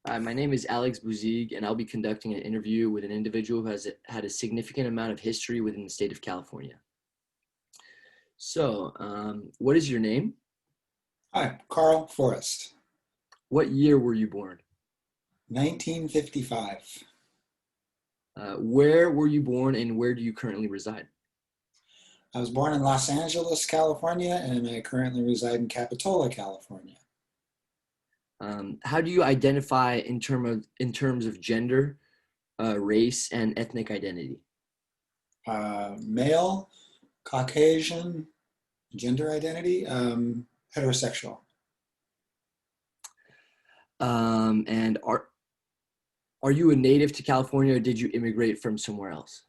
Hi, my name is Alex Buzig, and I'll be conducting an interview with an individual who has had a significant amount of history within the state of California. What is your name? Hi, Karl Forest, What year were you born? 1955. Where were you born, and where do you currently reside? I was born in Los Angeles, California, and I currently reside in Capitola, California. How do you identify in terms of gender, race, and ethnic identity? Male, Caucasian, gender identity, heterosexual. And are you a native to California, or did you immigrate from somewhere else?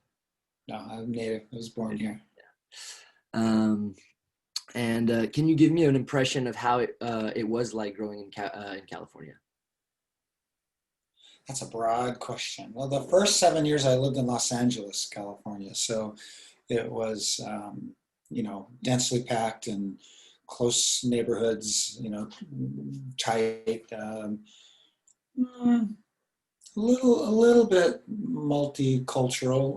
No, I'm native. I was born here. Um, And can you give me an impression of how it was like growing in California? That's a broad question. Well, the first 7 years I lived in Los Angeles, California, so it was, densely packed and close neighborhoods, tight. Mm, a little bit multicultural.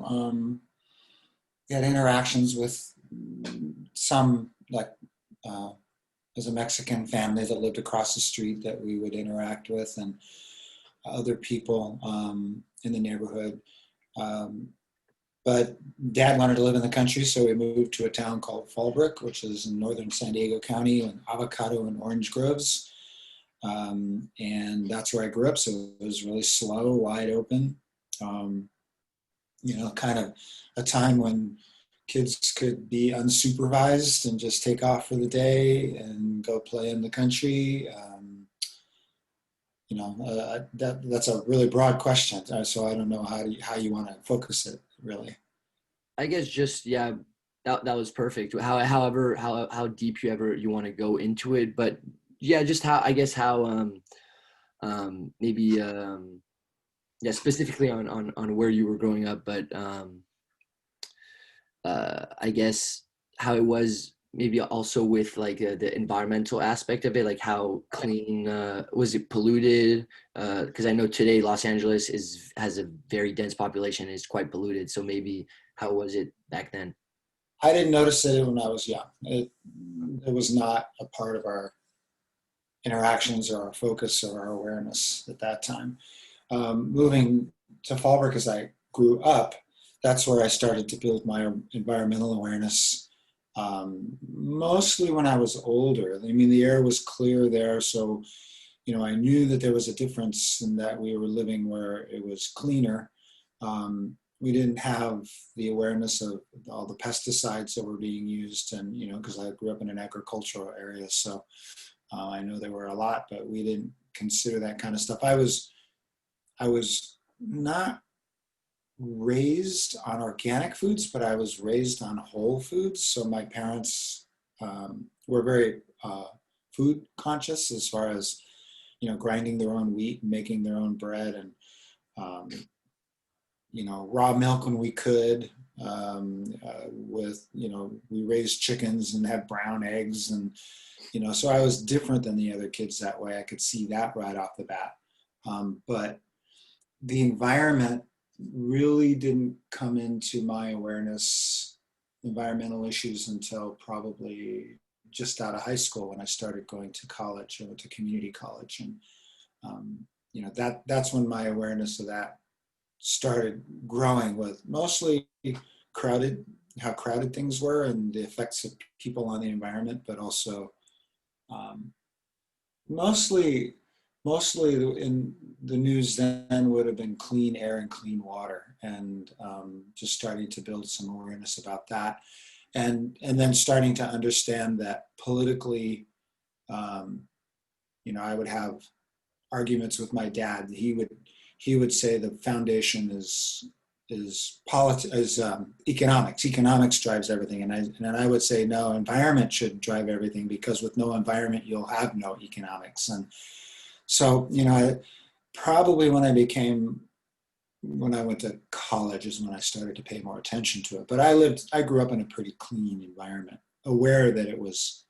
We had interactions with some, like, uh, there's a Mexican family that lived across the street that we would interact with, and other people in the neighborhood. Um, but Dad wanted to live in the country, so we moved to a town called Fallbrook, which is in northern San Diego County, in avocado and orange groves. And that's where I grew up. So it was really slow, wide open. Um, kind of a time when kids could be unsupervised and just take off for the day and go play in the country. That's a really broad question. So I don't know how you want to focus it really. I guess just yeah, that was perfect. However, how deep you want to go into it, but yeah, just how I guess how maybe yeah, specifically on where you were growing up, but I guess how it was maybe also with like the environmental aspect of it, like how clean was it polluted? Because I know today Los Angeles has a very dense population and is quite polluted. So maybe how was it back then? I didn't notice it when I was young. It was not a part of our interactions or our focus or our awareness at that time. Moving to Fallbrook as I grew up, that's where I started to build my environmental awareness. Mostly when I was older. I mean, the air was clear there, so I knew that there was a difference in that we were living where it was cleaner. We didn't have the awareness of all the pesticides that were being used, and because I grew up in an agricultural area, so I know there were a lot, but we didn't consider that kind of stuff. I was not raised on organic foods, but I was raised on whole foods. So my parents were very food conscious as far as grinding their own wheat and making their own bread, and um, raw milk when we could. We raised chickens and had brown eggs, and so I was different than the other kids that way. I could see that right off the bat. But the environment really didn't come into my awareness, environmental issues, until probably just out of high school when I started going to college. I went to community college, and that's when my awareness of that started growing, with mostly crowded, how crowded things were and the effects of people on the environment, but also um, mostly mostly in the news then would have been clean air and clean water, and just starting to build some awareness about that, and then starting to understand that politically, um, I would have arguments with my dad. He would say the foundation is economics. Economics drives everything, and I would say no. Environment should drive everything, because with no environment, you'll have no economics. And so, probably when I went to college is when I started to pay more attention to it. But I grew up in a pretty clean environment, aware that it was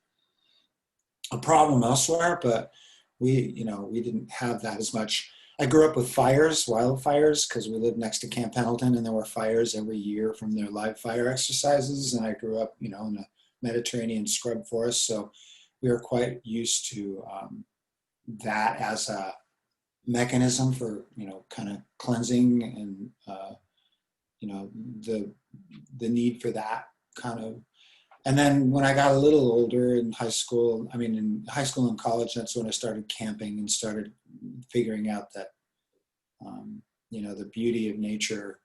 a problem elsewhere, but we didn't have that as much. I grew up with fires, wildfires, because we lived next to Camp Pendleton, and there were fires every year from their live fire exercises. And I grew up, in a Mediterranean scrub forest, so we were quite used to that as a mechanism for, kind of cleansing and you know the the need for that kind of. And then when I got a little older in high school, in high school and college, that's when I started camping and started figuring out that, the beauty of nature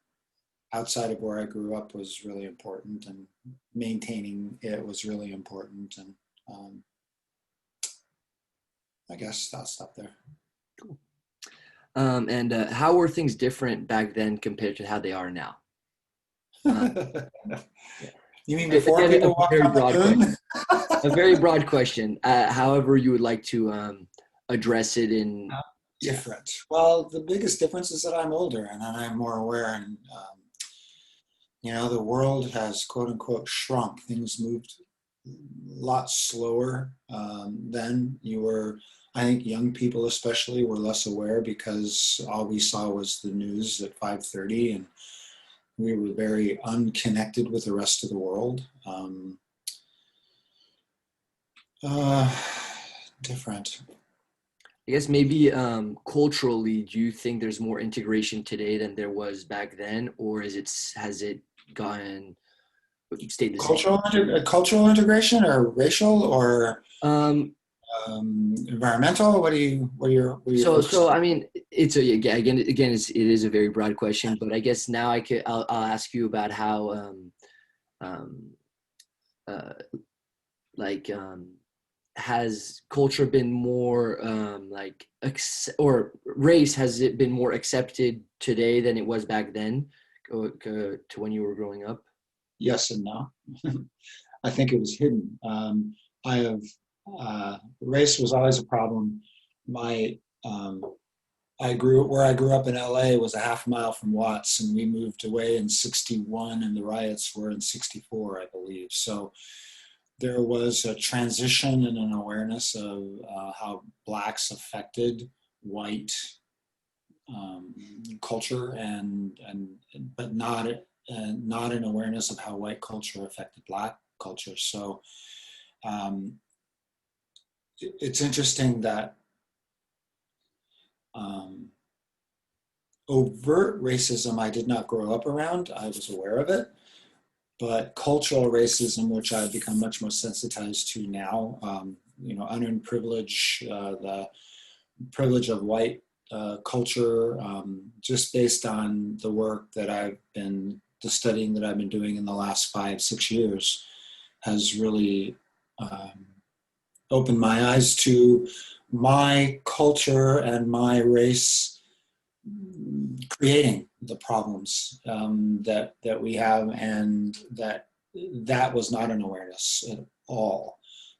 outside of where I grew up was really important, and maintaining it was really important. And I guess I'll stop there. Cool. And how were things different back then compared to how they are now? Uh, yeah. You mean before Again, a people walked very on the broad moon? question. A very broad question. However, you would like to address it in. Yeah. Different. Well, the biggest difference is that I'm older and that I'm more aware, and the world has quote unquote shrunk. Things moved a lot slower then. I think young people especially were less aware because all we saw was the news at 5:30, and we were very unconnected with the rest of the world. Uh, Different. I guess maybe culturally, do you think there's more integration today than there was back then, or has it gone stayed the same? Cultural integration, or racial, or Um, environmental. What are you so focusing? I mean, it's a again, it is a very broad question, but I guess now I'll ask you about how um, uh, like has culture been more or race, has it been more accepted today than it was back then to when you were growing up? Yes and no. I think it was hidden. I have Race was always a problem. My Where I grew up in LA was a half mile from Watts, and we moved away in '61, and the riots were in '64, I believe. So there was a transition and an awareness of how blacks affected white culture, and but not an awareness of how white culture affected black culture. So um, it's interesting that um, overt racism I did not grow up around. I was aware of it, but cultural racism, which I've become much more sensitized to now, unearned privilege, the privilege of white culture, just based on the studying that I've been doing in the last 5, 6 years, has really um, opened my eyes to my culture and my race creating the problems that we have, and that was not an awareness at all.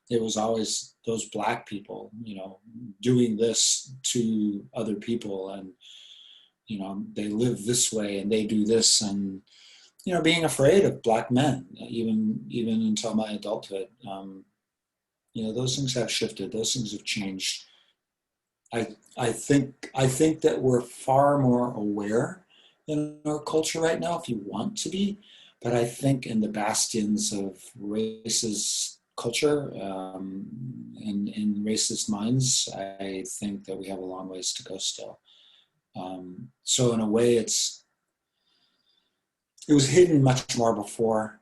It was always those black people, doing this to other people, and they live this way and they do this, and being afraid of black men, even until my adulthood. Those things have shifted. Those things have changed. I think that we're far more aware in our culture right now, if you want to be. But I think in the bastions of racist culture, and in racist minds, I think that we have a long ways to go still. So in a way, it was hidden much more before,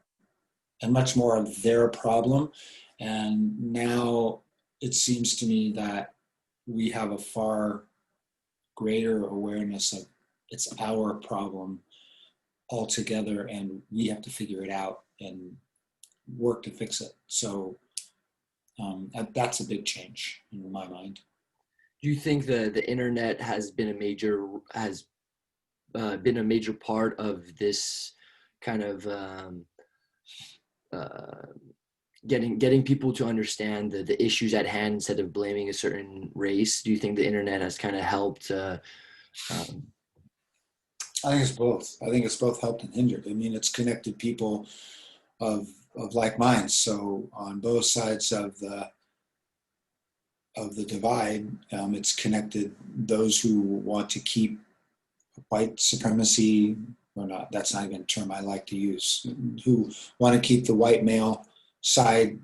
and much more of their problem. And now it seems to me that we have a far greater awareness of it's our problem altogether, and we have to figure it out and work to fix it. So that's a big change in my mind. Do you think the internet has been a major part of this kind of uh, getting people to understand the issues at hand instead of blaming a certain race? Do you think the internet has kind of helped? Um, I think it's both. I think it's both helped and hindered. I mean, it's connected people of like minds. So on both sides of the divide, it's connected those who want to keep white supremacy, or not, that's not even a term I like to use, who want to keep the white male side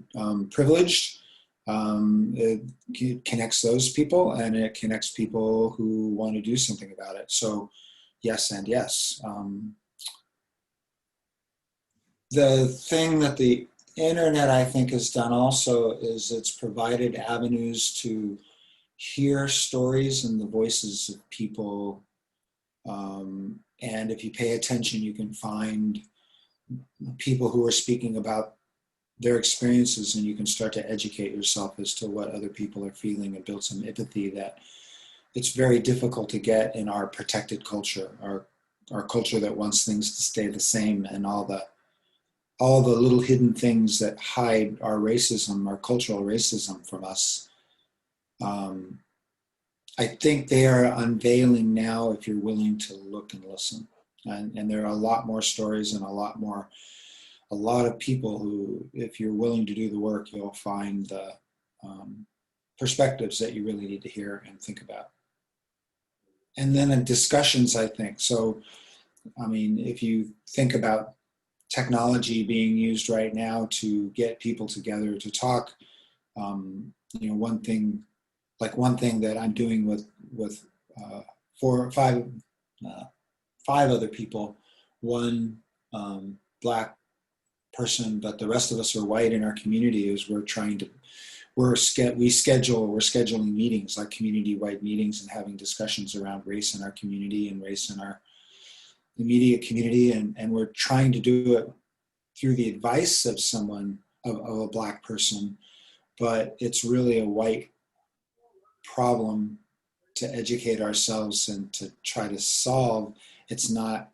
privileged. It connects those people, and it connects people who want to do something about it. So yes and yes. The thing that the internet, I think, has done also is it's provided avenues to hear stories and the voices of people. And if you pay attention, you can find people who are speaking about their experiences, and you can start to educate yourself as to what other people are feeling and build some empathy that it's very difficult to get in our protected culture, our culture that wants things to stay the same, and all the little hidden things that hide our racism, our cultural racism from us. I think they are unveiling now if you're willing to look and listen. And there are a lot more stories and a lot of people who, if you're willing to do the work, you'll find the perspectives that you really need to hear and think about. And then in discussions, I think. So, I mean, if you think about technology being used right now to get people together to talk, one thing that I'm doing with four or five other people, one black person, but the rest of us are white in our community, is we're scheduling meetings, like community-wide meetings, and having discussions around race in our community and race in our immediate community, and we're trying to do it through the advice of of a black person, but it's really a white problem to educate ourselves and to try to solve. It's not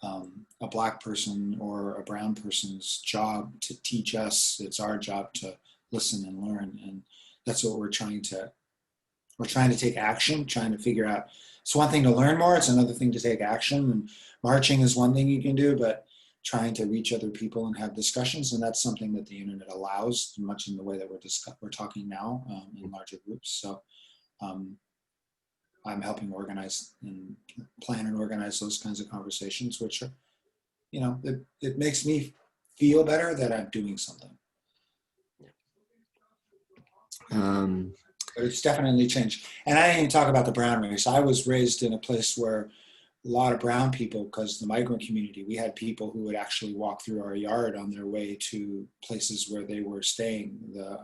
a black person or a brown person's job to teach us. It's our job to listen and learn, and that's what we're trying to take action, trying to figure out. It's one thing to learn more, it's another thing to take action, and marching is one thing you can do, but trying to reach other people and have discussions, and that's something that the internet allows, much in the way that we're talking now, in larger groups. So I'm helping organize and plan and organize those kinds of conversations, which are, it makes me feel better that I'm doing something. But it's definitely changed. And I didn't even talk about the brown race. I was raised in a place where a lot of brown people, because the migrant community, we had people who would actually walk through our yard on their way to places where they were staying. The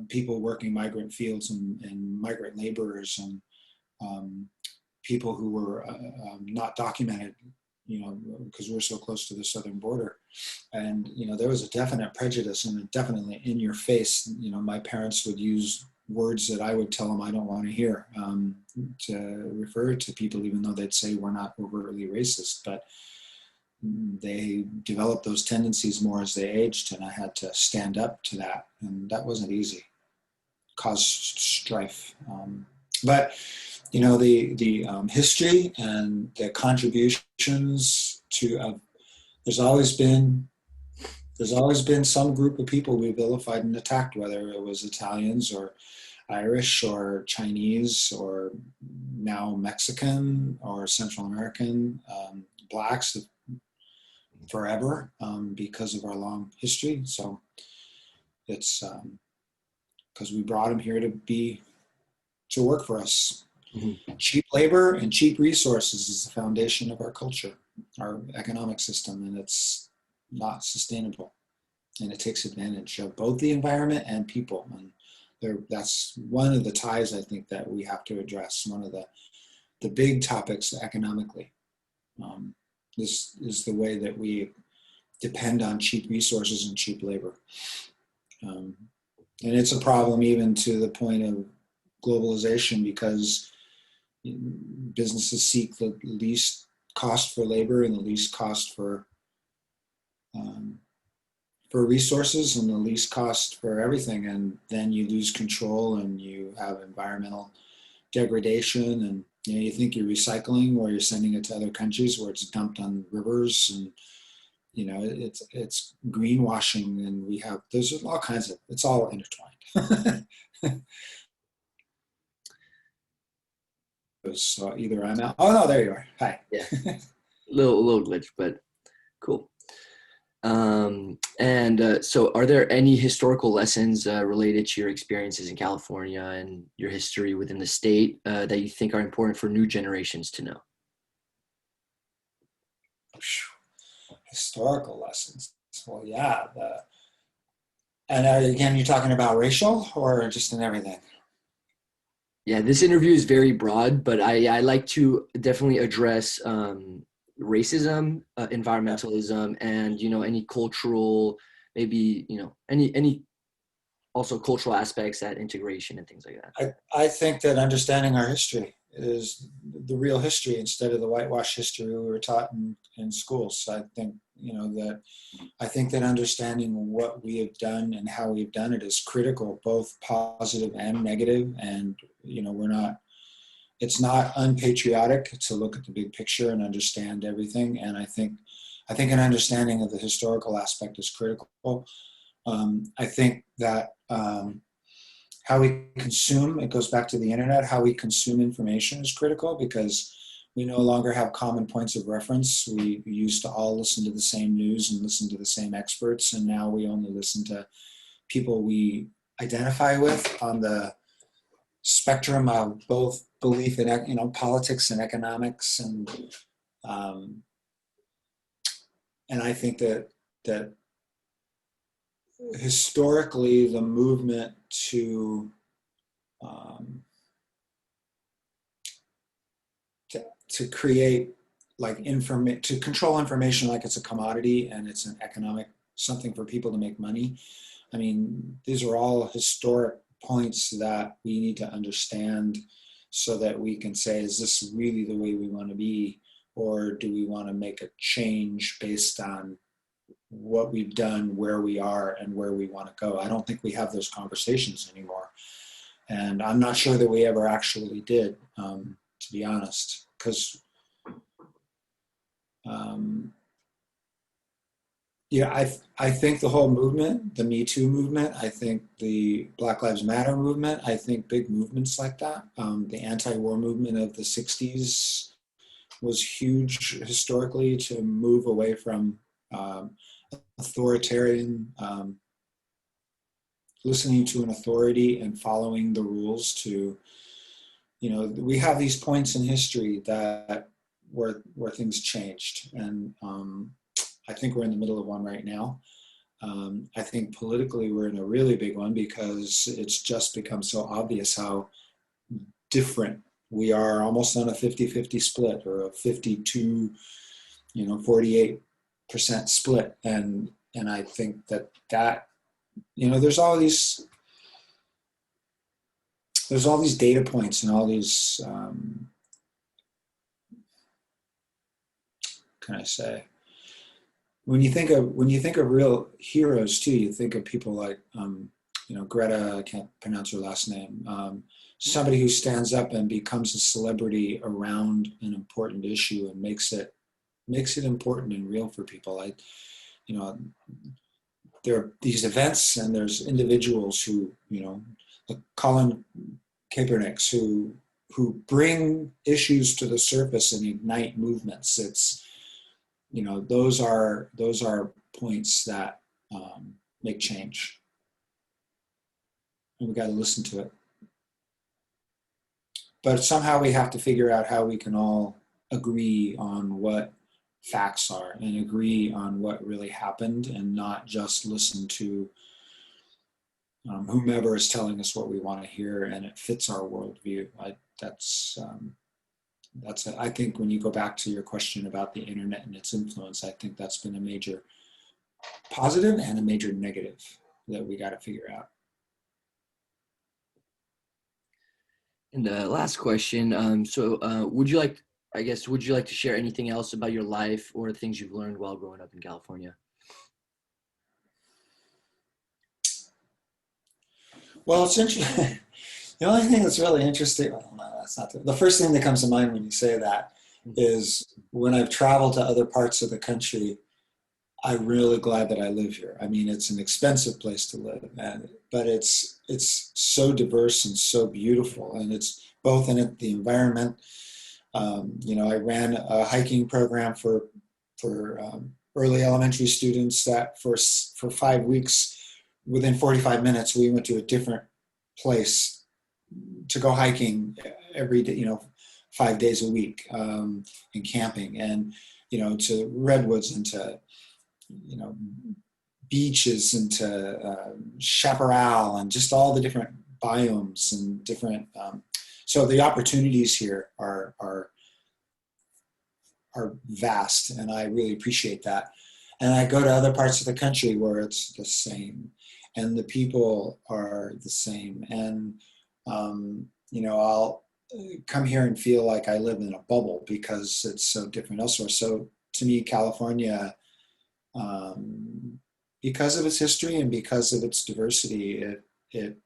people working migrant fields and migrant laborers, and people who were not documented, because we're so close to the southern border. And, there was a definite prejudice and definitely in your face. My parents would use words that I would tell them I don't want to hear, to refer to people, even though they'd say we're not overtly racist. But they developed those tendencies more as they aged, and I had to stand up to that. And that wasn't easy. It caused strife. But the history and the contributions to there's always been some group of people we vilified and attacked, whether it was Italians or Irish or Chinese or now Mexican or Central American, blacks forever, because of our long history. So it's because we brought them here to work for us. Mm-hmm. Cheap labor and cheap resources is the foundation of our culture, our economic system, and it's not sustainable. And it takes advantage of both the environment and people. And that's one of the ties, I think, that we have to address. One of the big topics economically. This is the way that we depend on cheap resources and cheap labor. And it's a problem even to the point of globalization, because businesses seek the least cost for labor and the least cost for resources and the least cost for everything, and then you lose control and you have environmental degradation, and you think you're recycling or you're sending it to other countries where it's dumped on rivers, and it's greenwashing, and there's all kinds of, it's all intertwined. So either I'm out. Oh no, there you are. Hi. Yeah, little glitch, but cool. And so, are there any historical lessons related to your experiences in California and your history within the state that you think are important for new generations to know? Historical lessons. Well, yeah. And again, you're talking about racial or just in everything? Yeah, this interview is very broad, but I like to definitely address racism, Yeah. environmentalism, and any cultural, maybe any also cultural aspects at integration and things like that. I think that understanding our history is the real history instead of the whitewash history we were taught in schools. I think, I think that understanding what we have done and how we've done it is critical, both positive and negative. And, it's not unpatriotic to look at the big picture and understand everything. And I think an understanding of the historical aspect is critical. I think that how we consume, it goes back to the internet, how we consume information is critical because we no longer have common points of reference. We used to all listen to the same news and listen to the same experts, and now we only listen to people we identify with on the spectrum of both belief in politics and economics, um, and I think that historically the movement um, to create to control information like it's a commodity and it's an economic something for people to make money. I mean, these are all historic points that we need to understand so that we can say, is this really the way we want to be? Or do we want to make a change based on what we've done, where we are, and where we want to go? I don't think we have those conversations anymore. And I'm not sure that we ever actually did, to be honest, because I think the whole movement, the Me Too movement, I think the Black Lives Matter movement, I think big movements like that, the anti-war movement of the 60s was huge historically to move away from authoritarian, listening to an authority and following the rules to, we have these points in history that where things changed. And I think we're in the middle of one right now. I think politically we're in a really big one because it's just become so obvious how different we are, almost on a 50-50 split or a 52, 48% split. And I think that there's all these data points and all these, can I say, when you think of real heroes too, you think of people like Greta, I can't pronounce her last name, somebody who stands up and becomes a celebrity around an important issue and makes it important and real for people. There are these events and there's individuals who, like Colin Kaepernicks, who bring issues to the surface and ignite movements. It's, those are points that make change, and we got to listen to it. But somehow we have to figure out how we can all agree on what facts are and agree on what really happened, and not just listen to whomever is telling us what we want to hear and it fits our worldview. I think when you go back to your question about the internet and its influence, I think that's been a major positive and a major negative that we got to figure out. And last question. Would you like, would you like to share anything else about your life or things you've learned while growing up in California? Well, it's interesting. The only thing that's really interesting, well, no, that's not the first thing that comes to mind when you say that is when I've traveled to other parts of the country, I'm really glad that I live here. I mean, it's an expensive place to live, but it's so diverse and so beautiful, and it's both in it, the environment. I ran a hiking program for early elementary students that for 5 weeks, within 45 minutes, we went to a different place to go hiking every day, 5 days a week, and camping, and to redwoods and to you know beaches and to chaparral and just all the different biomes and different. So the opportunities here are vast, and I really appreciate that. And I go to other parts of the country where it's the same, and the people are the same, and I'll come here and feel like I live in a bubble because it's so different elsewhere. So to me, California, um, because of its history and because of its diversity, it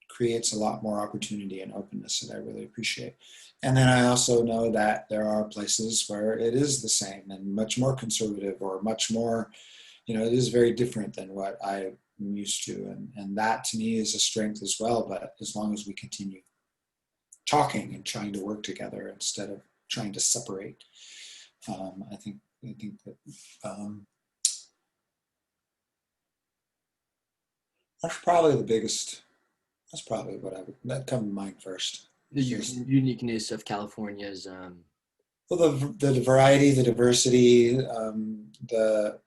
creates a lot more opportunity and openness that I really appreciate. And then I also know that there are places where it is the same and much more conservative, or much more, it is very different than what I'm used to. And that to me is a strength as well. But as long as we continue talking and trying to work together instead of trying to separate, I think that that's probably the biggest. That's probably what that come to mind first. The Just uniqueness of California's. well, the variety, the diversity, the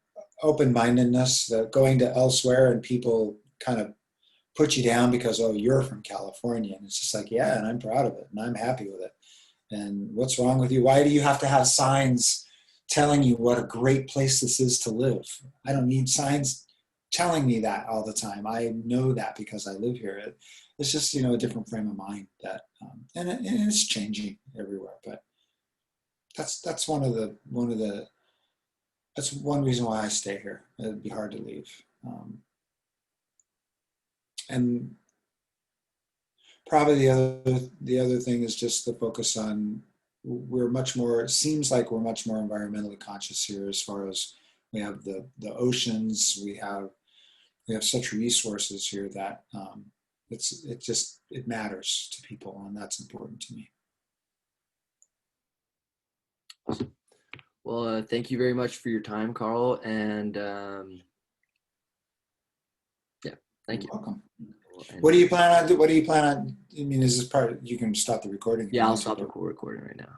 open-mindedness, the going to elsewhere and people kind of put you down because, oh, you're from California, and it's just like, yeah, and I'm proud of it and I'm happy with it. And what's wrong with you? Why do you have to have signs telling you what a great place this is to live? I don't need signs telling me that all the time. I know that because I live here. It's just a different frame of mind that, and it's changing everywhere. But that's that's one reason why I stay here. It'd be hard to leave. And probably the other thing is just the focus on, we're much more, it seems like we're much more environmentally conscious here, as far as we have the oceans, we have such resources here that it matters to people, and that's important to me. Well, thank you very much for your time, Carl, and yeah, thank You're you. welcome. And, What do you plan on? What do you plan on? I mean, is this part? You can stop the recording. yeah, I'll stop the recording right now.